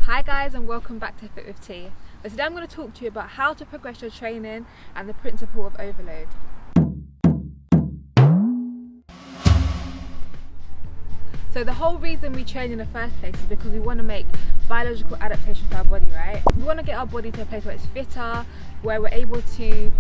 Hi guys, and welcome back to Fit with T. So today I'm going to talk to you about how to progress your training and the principle of overload. So the whole reason we train in the first place is because we want to make biological adaptation to our body, right? We want to get our body to a place where it's fitter, where we're able to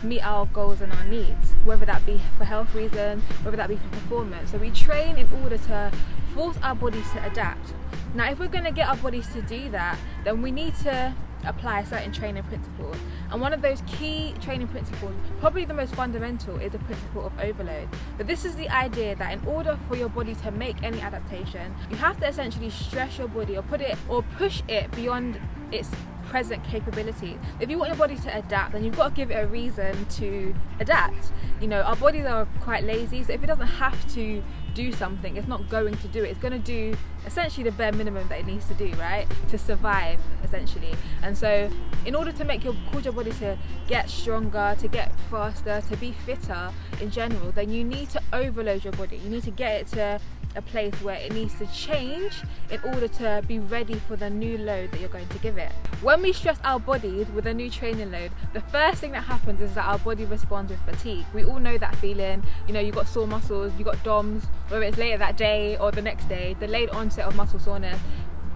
meet our goals and our needs, whether that be for health reasons, whether that be for performance. So we train in order to force our bodies to adapt. Now, if we're going to get our bodies to do that, then we need to apply certain training principles. And one of those key training principles, probably the most fundamental, is the principle of overload. But this is the idea that in order for your body to make any adaptation, you have to essentially stress your body or push it beyond its present capability. If you want your body to adapt, then you've got to give it a reason to adapt. You know, our bodies are quite lazy, so if it doesn't have to do something, it's not going to do it. It's going to do essentially the bare minimum that it needs to do, right, to survive essentially. And so in order to cause your body to get stronger, to get faster, to be fitter in general, then you need to overload your body. You need to get it to a place where it needs to change in order to be ready for the new load that you're going to give it. When we stress our bodies with a new training load, the first thing that happens is that our body responds with fatigue. We all know that feeling. You know, you've got sore muscles, you've got DOMs, whether it's later that day or the next day, delayed onset of muscle soreness.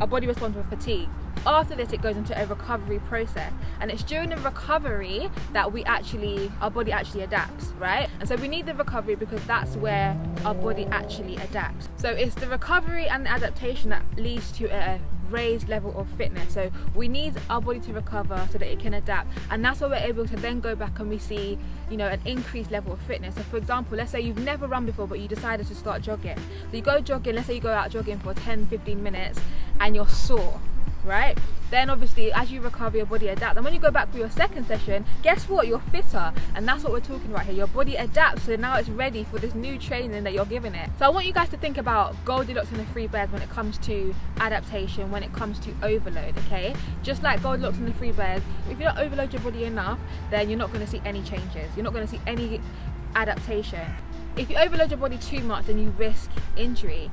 Our body responds with fatigue. After this, it goes into a recovery process, and it's during the recovery that our body actually adapts, right? And so we need the recovery because that's where our body actually adapts. So it's the recovery and the adaptation that leads to a raised level of fitness. So we need our body to recover so that it can adapt, and that's where we're able to then go back and we see, you know, an increased level of fitness. So for example, let's say you've never run before but you decided to start jogging. So you go jogging, let's say you go out jogging for 10-15 minutes and you're sore, right? Then obviously as you recover, your body adapts, and when you go back for your second session, guess what, you're fitter. And that's what we're talking about here. Your body adapts, so now it's ready for this new training that you're giving it. So I want you guys to think about Goldilocks and the Three Bears when it comes to adaptation, when it comes to overload, okay? Just like Goldilocks and the Three Bears, if you don't overload your body enough, then you're not going to see any changes, you're not going to see any adaptation. If you overload your body too much, then you risk injury.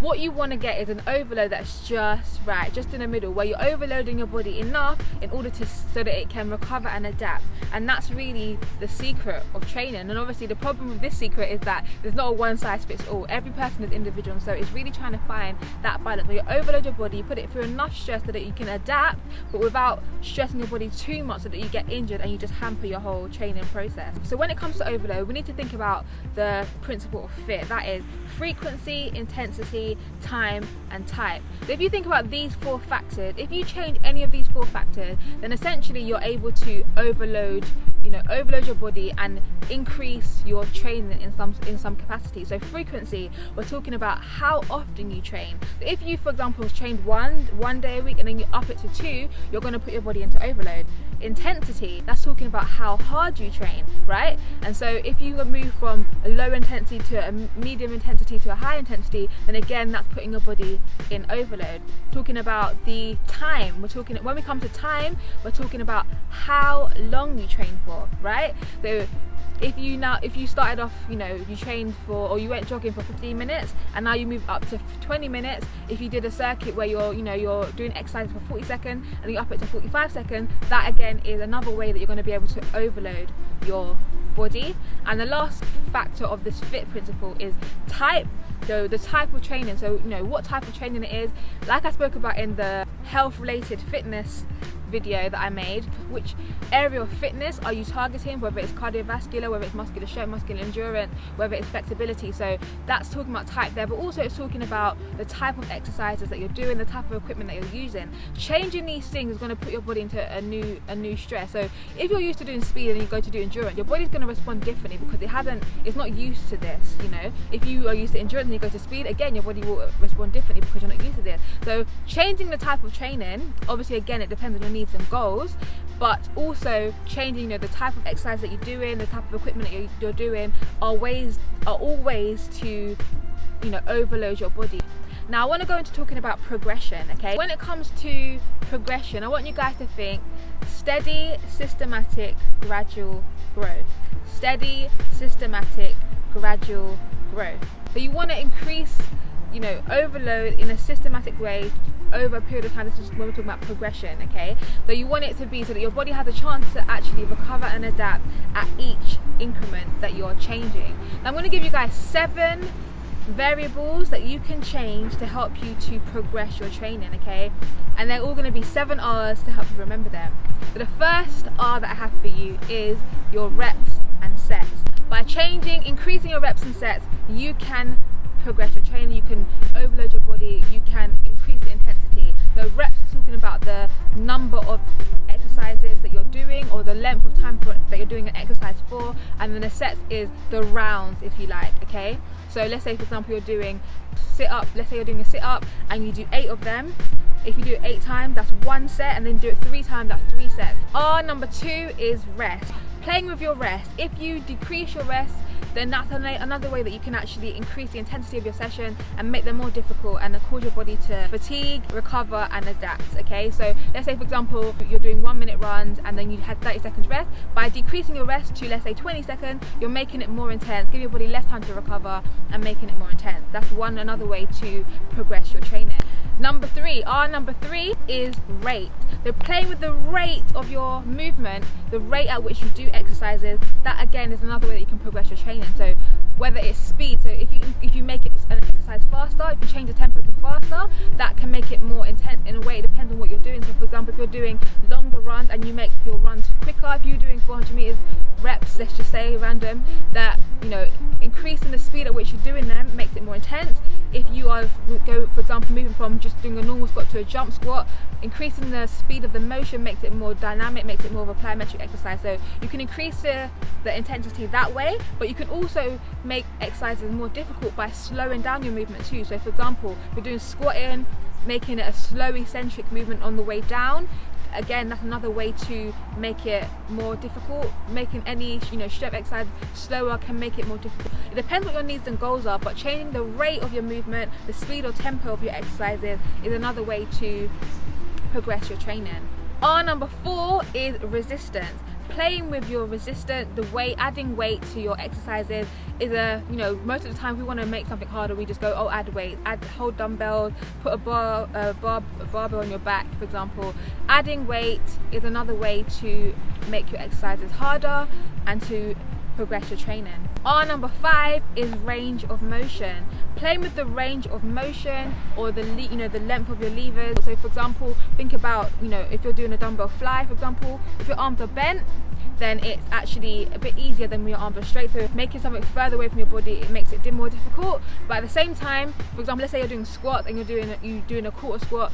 What you want to get is an overload that's just right, just in the middle, where you're overloading your body enough in order so that it can recover and adapt. And that's really the secret of training. And obviously the problem with this secret is that there's not a one size fits all. Every person is individual, so it's really trying to find that balance where you overload your body, you put it through enough stress so that you can adapt, but without stressing your body too much so that you get injured and you just hamper your whole training process. So when it comes to overload, we need to think about the principle of fit. That is frequency, intensity, time and type. So if you think about these four factors, if you change any of these four factors, then essentially you're able to overload your body and increase your training in some capacity. So frequency, we're talking about how often you train. So if you, for example, trained one day a week and then you up it to 2, you're going to put your body into overload. Intensity, that's talking about how hard you train, right? And so if you move from a low intensity to a medium intensity to a high intensity, then again that's putting your body in overload. Talking about the time, when we come to time, we're talking about how long you train for, right? So if you started off, you trained or you went jogging for 15 minutes and now you move up to 20 minutes, if you did a circuit where you're doing exercise for 40 seconds and you up it to 45 seconds, that again is another way that you're going to be able to overload your body. And the last factor of this fit principle is type. So the type of training, so what type of training it is, like I spoke about in the health related fitness video that I made. Which area of fitness are you targeting, whether it's cardiovascular, whether it's muscular strength, muscular endurance, whether it's flexibility. So that's talking about type there, but also it's talking about the type of exercises that you're doing, the type of equipment that you're using. Changing these things is going to put your body into a new stress. So if you're used to doing speed and you go to do endurance, your body's going to respond differently because it's not used to this. If you are used to endurance and you go to speed, again your body will respond differently because you're not used to this. So changing the type of training, obviously again it depends on your needs and goals, but also changing the type of exercise that you're doing, the type of equipment that you're doing are all ways to overload your body. Now I want to go into talking about progression, okay? When it comes to progression, I want you guys to think steady, systematic, gradual growth. Steady, systematic, gradual growth. So you want to increase you know, overload in a systematic way over a period of time. This is when we're talking about progression, okay? So you want it to be so that your body has a chance to actually recover and adapt at each increment that you're changing. Now, I'm going to give you guys 7 variables that you can change to help you to progress your training, okay? And they're all going to be 7 R's to help you remember them. So the first R that I have for you is your reps and sets. By increasing your reps and sets, you can progress your training, you can overload your body, you can increase the intensity. So reps is talking about the number of exercises that you're doing, or the length of time that you're doing an exercise for, and then the sets is the rounds, if you like, okay? So let's say, for example, you're doing sit-up, let's say you're doing a sit-up and you do 8 of them. If you do it 8 times, that's 1 set, and then do it 3 times, that's 3 sets. R number 2 is rest. Playing with your rest. If you decrease your rest, then that's another way that you can actually increase the intensity of your session and make them more difficult and cause your body to fatigue, recover and adapt, okay? So let's say, for example, you're doing 1-minute runs and then you had 30 seconds rest. By decreasing your rest to, let's say, 20 seconds, you're making it more intense, give your body less time to recover and making it more intense. That's another way to progress your training. Number 3, R number 3 is rate. So playing with the rate of your movement, the rate at which you do exercises, that again is another way that you can progress your training. So whether it's speed, so if you make it an exercise faster, if you change the tempo to faster, that can make it more intense in a way. It depends on what you're doing. So for example, if you're doing longer runs and you make your runs quicker, if you're doing 400 meters reps, let's just say random, that, you know, increasing the speed at which you're doing them makes it more intense. If you are, for example, moving from just doing a normal squat to a jump squat, increasing the speed of the motion makes it more dynamic, makes it more of a plyometric exercise. So you can increase the intensity that way, but you can also make exercises more difficult by slowing down your movement too. So for example, if you're doing squatting, making it a slow eccentric movement on the way down, again, that's another way to make it more difficult. Making any, you know, strength exercise slower can make it more difficult. It depends what your needs and goals are, but changing the rate of your movement, the speed or tempo of your exercises is another way to progress your training. R number 4 is resistance. Playing with your resistance, adding weight to your exercises is you know, most of the time we want to make something harder, we just go, oh, add weight, hold dumbbells, put a barbell on your back, for example. Adding weight is another way to make your exercises harder and to progress your training. R number 5 is range of motion. Playing with the range of motion, or the length of your levers. So for example, think about, you know, if you're doing a dumbbell fly, for example, if your arms are bent, then it's actually a bit easier than when your arms are straight. So making something further away from your body, it makes it more difficult. But at the same time, for example, let's say you're doing squats and you're doing a quarter squat,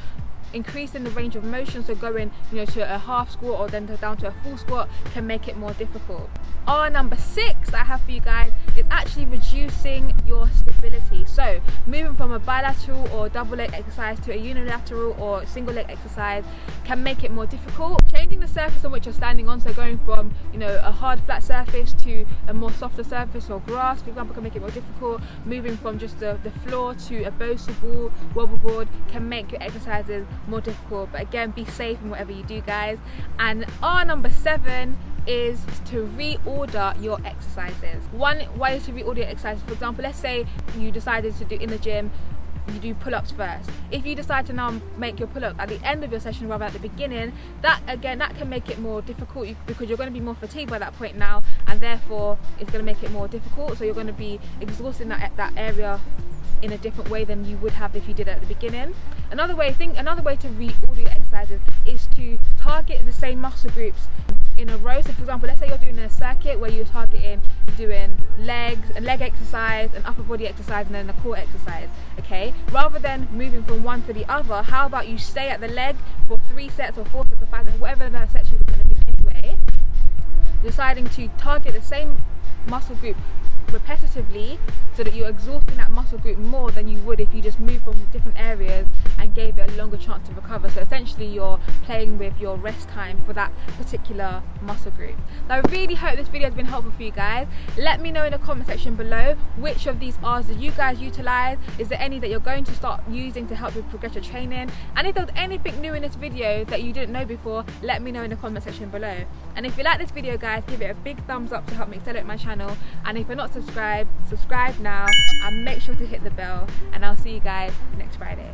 increasing the range of motion, so going, you know, to a half squat or then down to a full squat, can make it more difficult. R number 6 I have for you guys is actually reducing your stability. So moving from a bilateral or double leg exercise to a unilateral or single leg exercise can make it more difficult. Changing the surface on which you're standing on, so going from, you know, a hard flat surface to a more softer surface or grass, for example, can make it more difficult. Moving from just the floor to a Bosu ball, wobble board, can make your exercises more difficult. But again, be safe in whatever you do, guys. And R number 7 is to reorder your exercises. One way is to reorder your exercises. For example, let's say you decided to do in the gym, you do pull-ups first. If you decide to now make your pull-ups at the end of your session rather than at the beginning, that can make it more difficult because you're going to be more fatigued by that point now, and therefore it's going to make it more difficult. So you're going to be exhausting that area in a different way than you would have if you did it at the beginning. Another way to reorder your exercises is to target the same muscle groups in a row. So for example, let's say you're doing a circuit where you're doing legs, a leg exercise, an upper body exercise, and then a core exercise, okay? Rather than moving from one to the other, how about you stay at the leg for 3 sets or 4 sets or 5 sets, whatever the sets you're going to do anyway, deciding to target the same muscle group repetitively so that you're exhausting that muscle group more than you would if you just moved from different areas and gave it a longer chance to recover. So essentially you're playing with your rest time for that particular muscle group. Now I really hope this video has been helpful for you guys. Let me know in the comment section below which of these R's do you guys utilize. Is there any that you're going to start using to help you progress your training? And if there was anything new in this video that you didn't know before, let me know in the comment section below. And if you like this video, guys, give it a big thumbs up to help me accelerate my channel. And if you're not subscribe now, and make sure to hit the bell, and I'll see you guys next Friday.